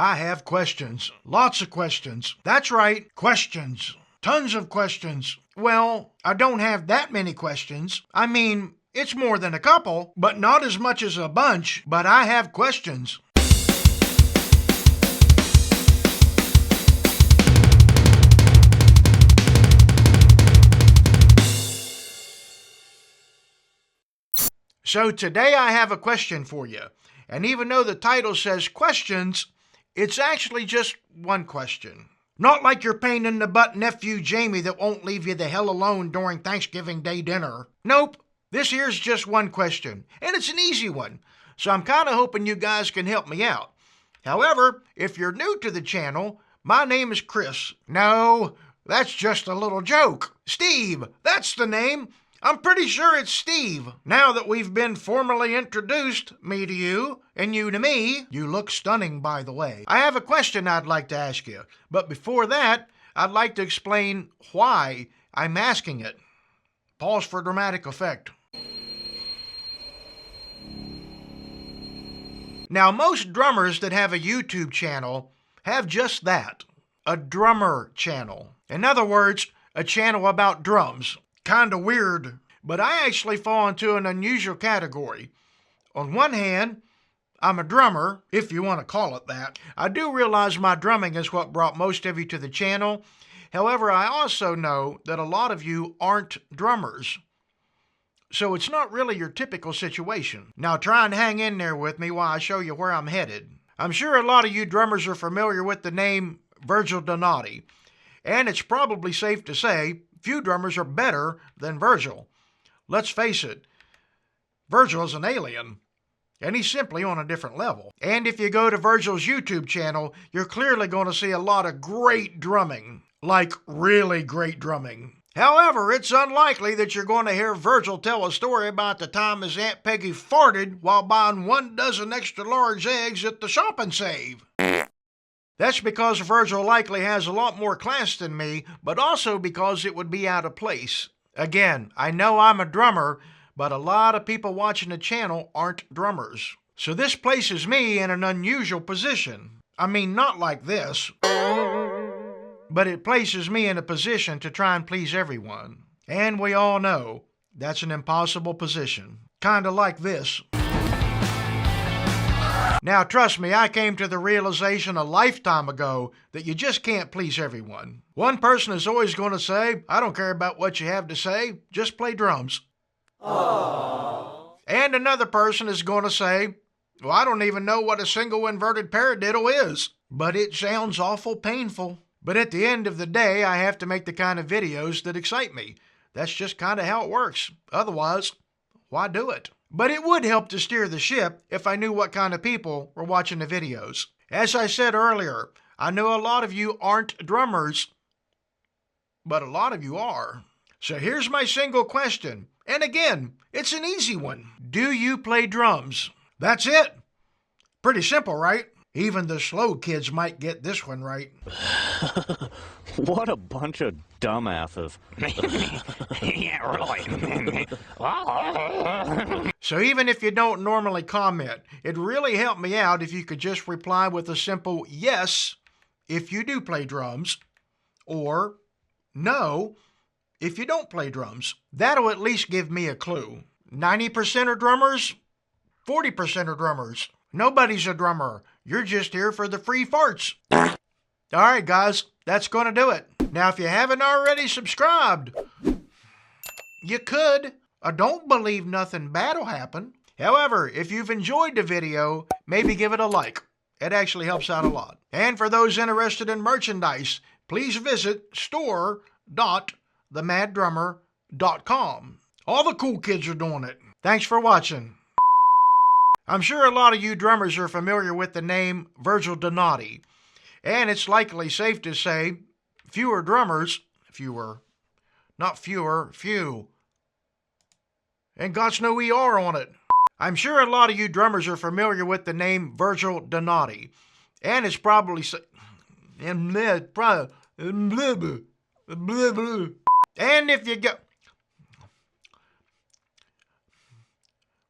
I have questions. Lots of questions. That's right, questions. Tons of questions. Well, I don't have that many questions. I mean, it's more than a couple, but not as much as a bunch. But I have questions. So today I have a question for you. And even though the title says questions, it's actually just one question. Not like your pain in the butt nephew Jamie that won't leave you the hell alone during Thanksgiving Day dinner. Nope, this here's just one question, and it's an easy one, so I'm kind of hoping you guys can help me out. However, if you're new to the channel, my name is Chris. No, that's just a little joke. Steve, that's the name. I'm pretty sure it's Steve. Now that we've been formally introduced, me to you, and you to me, you look stunning, by the way. I have a question I'd like to ask you, but before that, I'd like to explain why I'm asking it. Pause for dramatic effect. Now, most drummers that have a YouTube channel have just that, a drummer channel. In other words, a channel about drums. Kinda weird, but I actually fall into an unusual category. On one hand, I'm a drummer, if you want to call it that. I do realize my drumming is what brought most of you to the channel. However, I also know that a lot of you aren't drummers. So it's not really your typical situation. Now try and hang in there with me while I show you where I'm headed. I'm sure a lot of you drummers are familiar with the name Virgil Donati, and it's probably safe to say few drummers are better than Virgil. Let's face it, Virgil is an alien, and he's simply on a different level. And if you go to Virgil's YouTube channel, you're clearly going to see a lot of great drumming, like really great drumming. However, it's unlikely that you're going to hear Virgil tell a story about the time his Aunt Peggy farted while buying 1 dozen extra large eggs at the Shop and Save. That's because Virgil likely has a lot more class than me, but also because it would be out of place. Again, I know I'm a drummer, but a lot of people watching the channel aren't drummers. So this places me in an unusual position. I mean, not like this, but it places me in a position to try and please everyone. And we all know that's an impossible position. Kinda like this. Now, trust me, I came to the realization a lifetime ago that you just can't please everyone. One person is always going to say, I don't care about what you have to say, just play drums. Aww. And another person is going to say, well, I don't even know what a single inverted paradiddle is, but it sounds awful painful. But at the end of the day, I have to make the kind of videos that excite me. That's just kind of how it works. Otherwise, why do it? But it would help to steer the ship if I knew what kind of people were watching the videos. As I said earlier, I know a lot of you aren't drummers, but a lot of you are. So here's my single question. And again, it's an easy one. Do you play drums? That's it. Pretty simple, right? Even the slow kids might get this one right. What a bunch of dumbasses. Yeah, really. So even if you don't normally comment, it'd really help me out if you could just reply with a simple yes if you do play drums, or no if you don't play drums. That'll at least give me a clue. 90% are drummers, 40% are drummers. Nobody's a drummer. You're just here for the free farts. All right, guys, that's going to do it. Now, if you haven't already subscribed, you could. I don't believe nothing bad will happen. However, if you've enjoyed the video, maybe give it a like. It actually helps out a lot. And for those interested in merchandise, please visit store.themaddrummer.com. All the cool kids are doing it. Thanks for watching. I'm sure a lot of you drummers are familiar with the name Virgil Donati, and it's likely safe to say few, and God's no ER on it. I'm sure a lot of you drummers are familiar with the name Virgil Donati, and it's probably and if you go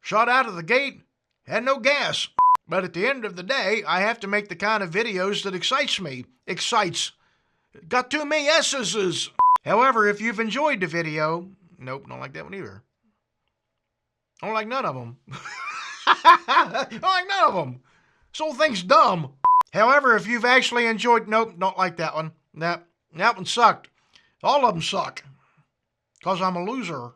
shot out of the gate, had no gas. But at the end of the day, I have to make the kind of videos that excites me. Excites. Got too many S's. However, if you've enjoyed the video, nope, don't like that one either. I don't like none of them. I don't like none of them. This whole thing's dumb. However, if you've actually enjoyed, nope, don't like that one. That one sucked. All of them suck. Because I'm a loser.